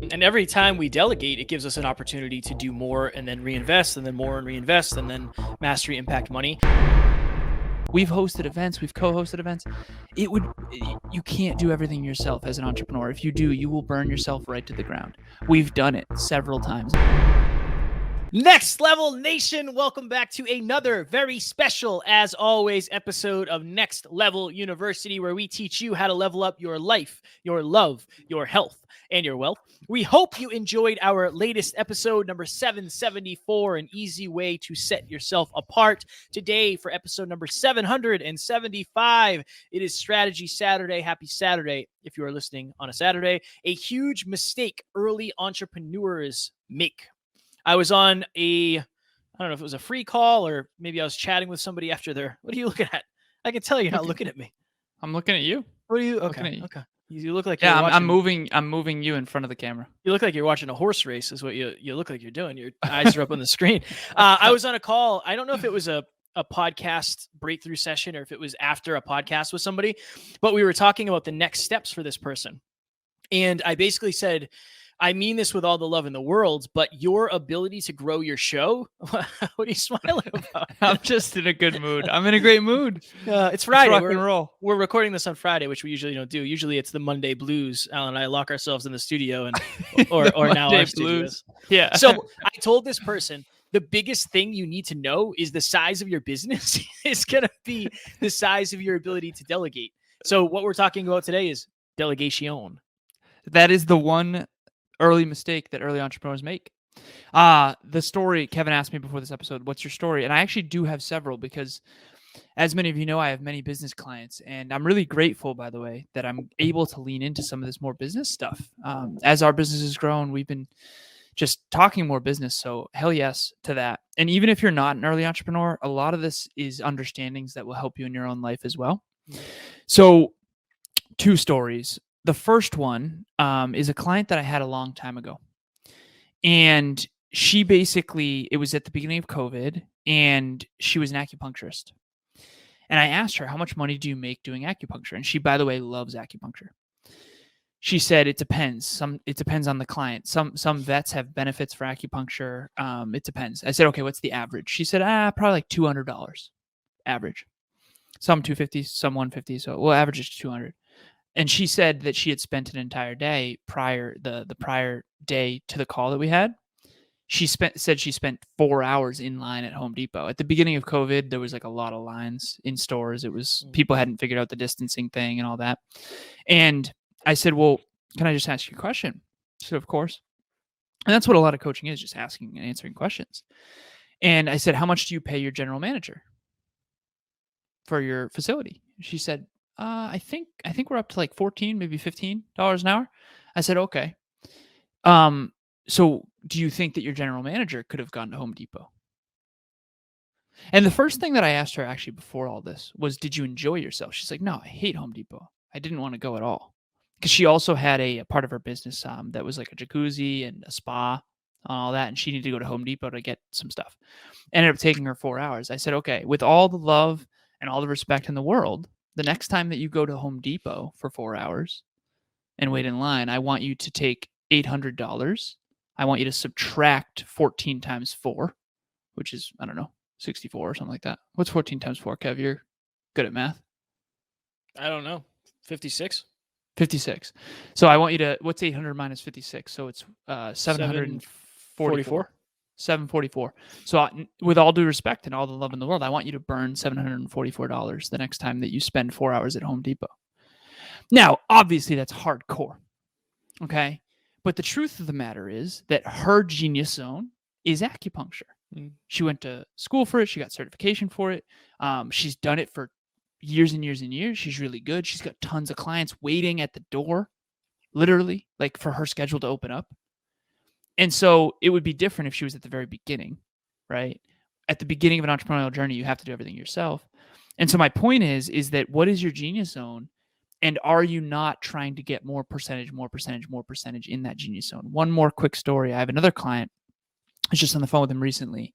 And every time we delegate, it gives us an opportunity to do more and then reinvest and then more and reinvest and then mastery impact money. We've hosted events, we've co-hosted events. You can't do everything yourself as an entrepreneur. If you do, you will burn yourself right to the ground. We've done it several times. Next Level Nation, welcome back to another very special, as always, episode of Next Level University, where we teach you how to level up your life, your love, your health, and your wealth. We hope you enjoyed our latest episode, number 774, an easy way to set yourself apart. Today, for episode number 775, it is Strategy Saturday. Happy Saturday if you are listening on a Saturday. A huge mistake early entrepreneurs make. I was on I don't know if it was a free call or maybe I was chatting with somebody after their, what are you looking at? I can tell you're not looking at me. I'm looking at you. What are you? Okay. Okay. You look like you're watching. I'm moving you in front of the camera. You look like you're watching a horse race is what you look like you're doing. Your eyes are up on the screen. I was on a call. I don't know if it was a podcast breakthrough session or if it was after a podcast with somebody, but we were talking about the next steps for this person. And I basically said, I mean this with all the love in the world, but your ability to grow your show, what are you smiling about? I'm just in a good mood. I'm in a great mood. It's Friday. Let's rock and roll. We're recording this on Friday, which we usually don't do. Usually it's the Monday blues. Alan and I lock ourselves in the studio and or now our studios. Yeah. So I told this person, the biggest thing you need to know is the size of your business is going to be the size of your ability to delegate. So what we're talking about today is delegation. That is the one early mistake that early entrepreneurs make. The story, Kevin asked me before this episode, what's your story? And I actually do have several because, as many of you know, I have many business clients, and I'm really grateful, by the way, that I'm able to lean into some of this more business stuff. As our business has grown, we've been just talking more business. So hell yes to that. And even if you're not an early entrepreneur, a lot of this is understandings that will help you in your own life as well. So 2 stories. The first one is a client that I had a long time ago. And she basically, it was at the beginning of COVID, and she was an acupuncturist. And I asked her, how much money do you make doing acupuncture? And she, by the way, loves acupuncture. She said, it depends. It depends on the client. Some vets have benefits for acupuncture. It depends. I said, okay, what's the average? She said, probably like $200 average. Some $250, some $150. So we'll average is $200. And she said that she had spent an entire day prior day to the call that we had. She spent 4 hours in line at Home Depot. At the beginning of COVID, there was like a lot of lines in stores. It was people hadn't figured out the distancing thing and all that. And I said, well, can I just ask you a question? She said, of course. And that's what a lot of coaching is, just asking and answering questions. And I said, how much do you pay your general manager for your facility? She said, I think we're up to like $14, maybe $15 an hour. I said, okay. So do you think that your general manager could have gone to Home Depot? And the first thing that I asked her actually before all this was, did you enjoy yourself? She's like, no, I hate Home Depot. I didn't want to go at all. Because she also had a part of her business that was like a jacuzzi and a spa and all that. And she needed to go to Home Depot to get some stuff. Ended up taking her 4 hours. I said, okay, with all the love and all the respect in the world, the next time that you go to Home Depot for 4 hours and wait in line, I want you to take $800. I want you to subtract 14 times 4, which is, I don't know, 64 or something like that. What's 14 times 4, Kev? You're good at math. I don't know. 56? 56. So I want you to, what's 800 minus 56? So it's 744. 744. So with all due respect and all the love in the world, I want you to burn $744 the next time that you spend 4 hours at Home Depot. Now, obviously that's hardcore. Okay. But the truth of the matter is that her genius zone is acupuncture. She went to school for it. She got certification for it. She's done it for years and years and years. She's really good. She's got tons of clients waiting at the door, literally, like for her schedule to open up. And so it would be different if she was at the very beginning, right? At the beginning of an entrepreneurial journey, you have to do everything yourself. And so my point is that what is your genius zone? And are you not trying to get more percentage in that genius zone? One more quick story. I have another client. I was just on the phone with him recently.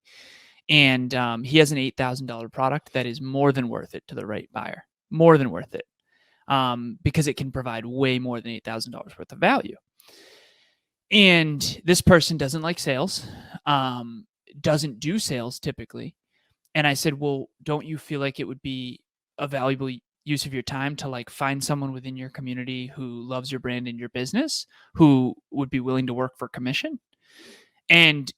And he has an $8,000 product that is more than worth it to the right buyer. More than worth it. Because it can provide way more than $8,000 worth of value. And this person doesn't like sales, doesn't do sales typically. And I said, well, don't you feel like it would be a valuable use of your time to like find someone within your community who loves your brand and your business, who would be willing to work for commission? And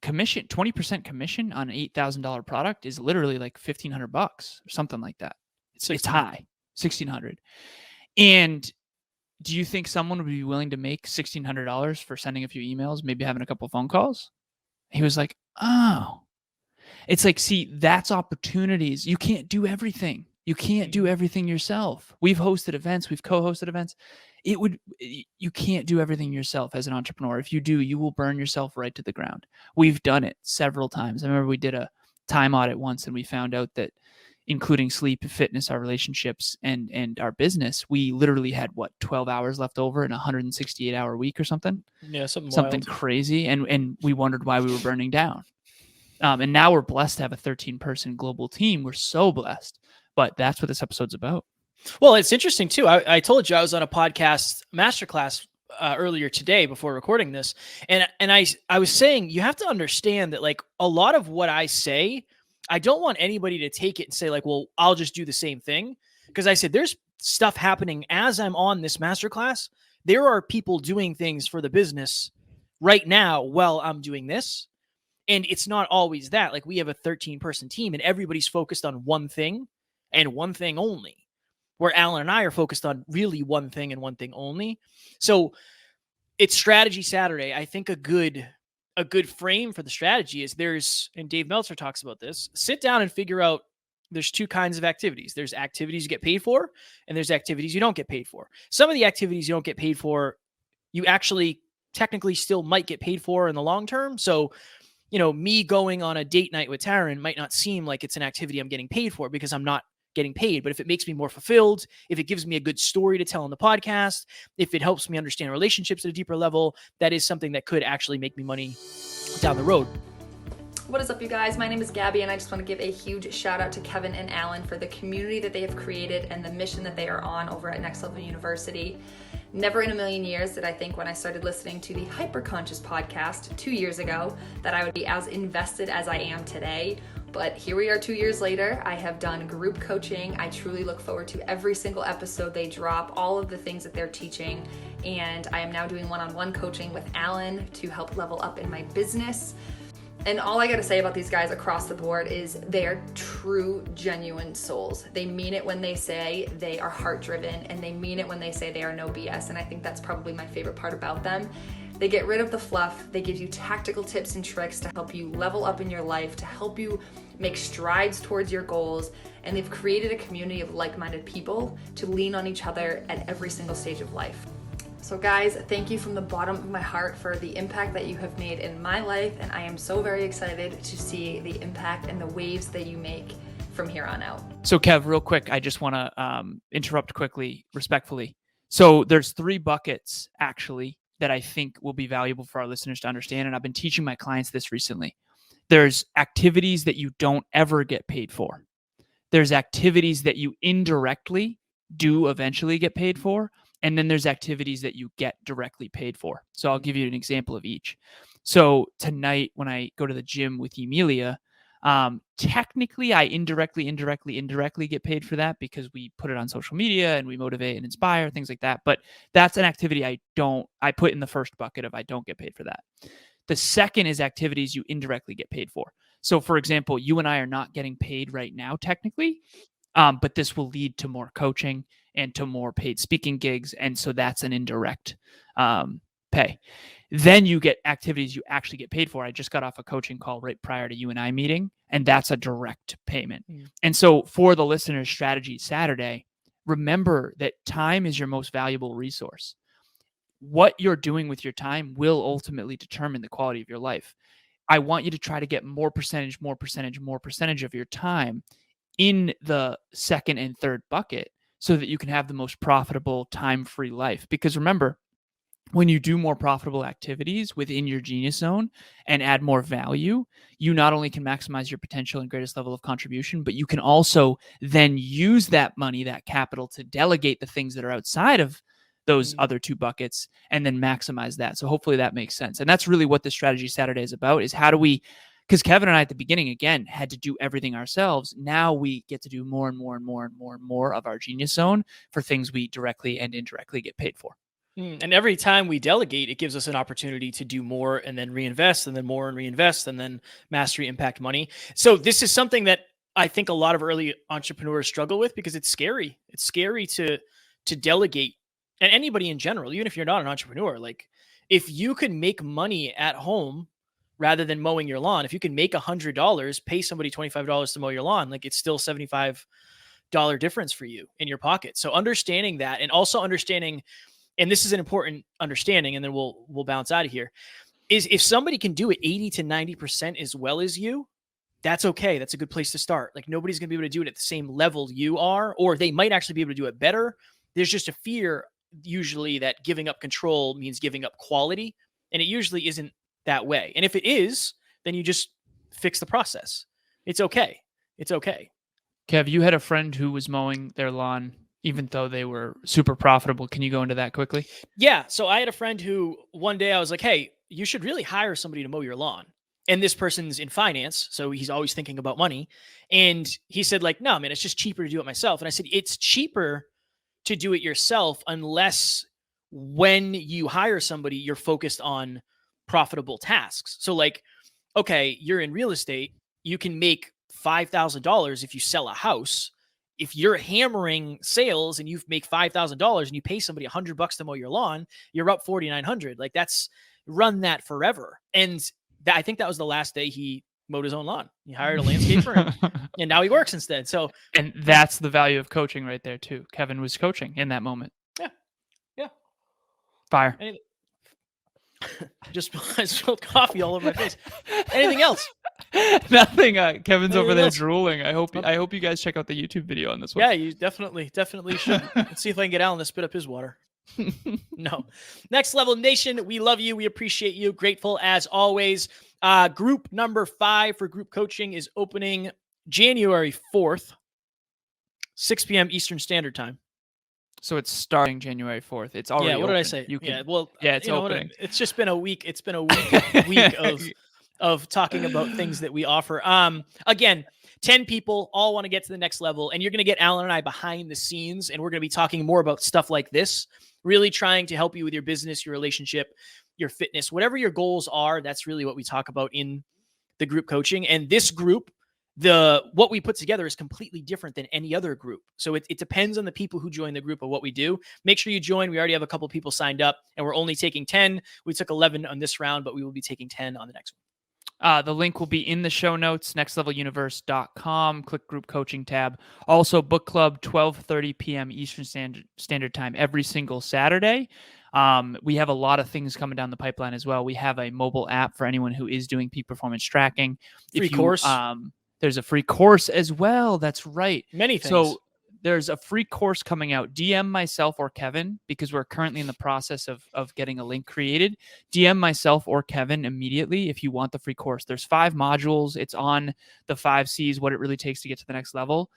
commission, 20% commission on an $8,000 product is literally like $1,500 or something like that. It's high, 1,600. And do you think someone would be willing to make $1,600 for sending a few emails, maybe having a couple phone calls? He was like, oh, it's like, see, that's opportunities. You can't do everything. You can't do everything yourself. We've hosted events. We've co-hosted events. You can't do everything yourself as an entrepreneur. If you do, you will burn yourself right to the ground. We've done it several times. I remember we did a time audit once and we found out that including sleep, fitness, our relationships, and our business, we literally had 12 hours left over in a 168-hour week or something. Yeah, something wild. Crazy. And we wondered why we were burning down. And now we're blessed to have a 13-person global team. We're so blessed. But that's what this episode's about. Well, it's interesting too. I told you I was on a podcast masterclass earlier today before recording this, and I was saying you have to understand that like a lot of what I say, I don't want anybody to take it and say like, well, I'll just do the same thing, because I said there's stuff happening as I'm on this masterclass. There are people doing things for the business right now while I'm doing this. And it's not always that. Like we have a 13-person team and everybody's focused on one thing and one thing only, where Alan and I are focused on really one thing and one thing only. So it's Strategy Saturday. I think a good frame for the strategy is and Dave Meltzer talks about this, sit down and figure out there's two kinds of activities. There's activities you get paid for and there's activities you don't get paid for. Some of the activities you don't get paid for, you actually technically still might get paid for in the long term. So, me going on a date night with Taryn might not seem like it's an activity I'm getting paid for because I'm not getting paid. But if it makes me more fulfilled, if it gives me a good story to tell on the podcast, if it helps me understand relationships at a deeper level, that is something that could actually make me money down the road. What is up, you guys? My name is Gabby, and I just want to give a huge shout out to Kevin and Alan for the community that they have created and the mission that they are on over at Next Level University. Never in a million years did I think when I started listening to the Hyperconscious podcast 2 years ago that I would be as invested as I am today. But here we are 2 years later. I have done group coaching. I truly look forward to every single episode they drop, all of the things that they're teaching. And I am now doing one-on-one coaching with Alan to help level up in my business. And all I gotta say about these guys across the board is they are true, genuine souls. They mean it when they say they are heart-driven, and they mean it when they say they are no BS. And I think that's probably my favorite part about them. They get rid of the fluff. They give you tactical tips and tricks to help you level up in your life, to help you make strides towards your goals. And they've created a community of like-minded people to lean on each other at every single stage of life. So guys, thank you from the bottom of my heart for the impact that you have made in my life, and I am so very excited to see the impact and the waves that you make from here on out. So Kev, real quick, I just want to interrupt quickly, respectfully. So there's 3 buckets actually that I think will be valuable for our listeners to understand, and I've been teaching my clients this recently. There's activities that you don't ever get paid for. There's activities that you indirectly do eventually get paid for. And then there's activities that you get directly paid for. So I'll give you an example of each. So tonight when I go to the gym with Emilia, technically I indirectly get paid for that because we put it on social media and we motivate and inspire, things like that. But that's an activity I put in the first bucket of I don't get paid for that. The second is activities you indirectly get paid for. So for example, you and I are not getting paid right now technically, but this will lead to more coaching and to more paid speaking gigs. And so that's an indirect pay. Then you get activities you actually get paid for. I just got off a coaching call right prior to you and I meeting, and that's a direct payment. And so for the listeners' Strategy Saturday, remember that time is your most valuable resource. What you're doing with your time will ultimately determine the quality of your life. I want you to try to get more percentage of your time in the second and third bucket so that you can have the most profitable time-free life. Because remember, when you do more profitable activities within your genius zone and add more value, you not only can maximize your potential and greatest level of contribution, but you can also then use that money, that capital, to delegate the things that are outside of those other two buckets and then maximize that. So hopefully that makes sense. And that's really what the Strategy Saturday is about, is how do we, because Kevin and I at the beginning, again, had to do everything ourselves. Now we get to do more and more and more and more and more of our Genius Zone for things we directly and indirectly get paid for. And every time we delegate, it gives us an opportunity to do more and then reinvest and then more and reinvest and then mastery impact money. So this is something that I think a lot of early entrepreneurs struggle with because it's scary. It's scary to delegate, and anybody in general, even if you're not an entrepreneur. Like, if you can make money at home rather than mowing your lawn, if you can make $100, pay somebody $25 to mow your lawn, like, it's still $75 difference for you in your pocket. So understanding that, and also understanding, and this is an important understanding, and then we'll bounce out of here, is if somebody can do it 80 to 90% as well as you, that's okay. That's a good place to start. Like, nobody's going to be able to do it at the same level you are, or they might actually be able to do it better. There's just a fear usually that giving up control means giving up quality, and it usually isn't that way. And if it is, then you just fix the process. It's okay. It's okay. Kev, you had a friend who was mowing their lawn even though they were super profitable. Can you go into that quickly? Yeah. So I had a friend who one day I was like, hey, you should really hire somebody to mow your lawn. And this person's in finance, so he's always thinking about money. And he said, like, no, man, it's just cheaper to do it myself. And I said, it's cheaper to do it yourself unless when you hire somebody, you're focused on profitable tasks. So, like, okay, you're in real estate, you can make $5,000 if you sell a house. If you're hammering sales and you make $5,000 and you pay somebody $100 to mow your lawn, you're up $4,900. Like, that's, run that forever. And I think that was the last day he mowed his own lawn. He hired a landscaper and now he works instead. So, and that's the value of coaching right there too. Kevin was coaching in that moment. Yeah. Fire. I spilled coffee all over my face. Anything else? Nothing. Kevin's over there else? drooling. I hope you guys check out the YouTube video on this one. Yeah, you definitely should. Let's see if I can get Alan to spit up his water. No. Next Level Nation, we love you. We appreciate you. Grateful as always. Group number 5 for group coaching is opening January 4th, 6 p.m. Eastern Standard Time. So it's starting January 4th. It's already what open. did I say? It's opening. It's just been a week. It's been a week of talking about things that we offer. Again, 10 people all want to get to the next level, and you're going to get Alan and I behind the scenes, and we're going to be talking more about stuff like this, really trying to help you with your business, your relationship, your fitness, whatever your goals are. That's really what we talk about in the group coaching. And this group, what we put together is completely different than any other group. So it depends on the people who join the group of what we do. Make sure you join. We already have a couple people signed up, and we're only taking 10. We took 11 on this round, but we will be taking 10 on the next one. The link will be in the show notes, nextleveluniverse.com. Click group coaching tab. Also, book club, 12:30 p.m. Eastern Standard Time every single Saturday. We have a lot of things coming down the pipeline as well. We have a mobile app for anyone who is doing peak performance tracking. Free course. There's a free course as well. That's right. Many things. So there's a free course coming out. DM myself or Kevin, because we're currently in the process of getting a link created. DM myself or Kevin immediately if you want the free course. There's 5 modules. It's on the 5 C's, what it really takes to get to the next level.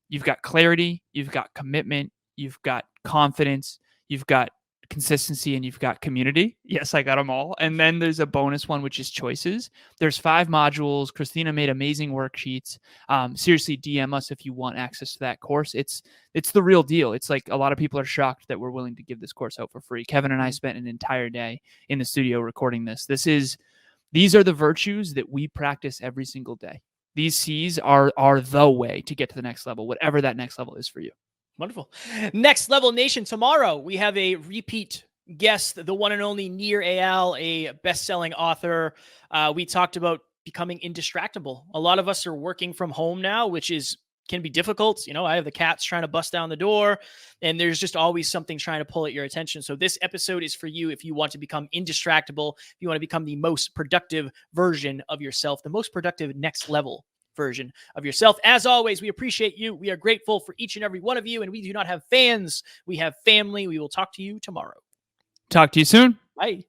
You've got clarity, you've got commitment, you've got confidence, you've got consistency, and you've got community. Yes, I got them all. And then there's a bonus one, which is choices. There's 5 modules. Christina made amazing worksheets. Seriously, DM us if you want access to that course. It's the real deal. It's like a lot of people are shocked that we're willing to give this course out for free. Kevin and I spent an entire day in the studio recording this. These are the virtues that we practice every single day. These C's are the way to get to the next level, whatever that next level is for you. Wonderful. Next Level Nation, tomorrow we have a repeat guest, the one and only Nir Eyal, a best-selling author. We talked about becoming indistractable. A lot of us are working from home now, which can be difficult. You know, I have the cats trying to bust down the door, and there's just always something trying to pull at your attention. So this episode is for you if you want to become indistractable, if you want to become the most productive version of yourself, the most productive next level version of yourself. As always, we appreciate you. We are grateful for each and every one of you, and we do not have fans. We have family. We will talk to you tomorrow. Talk to you soon. Bye.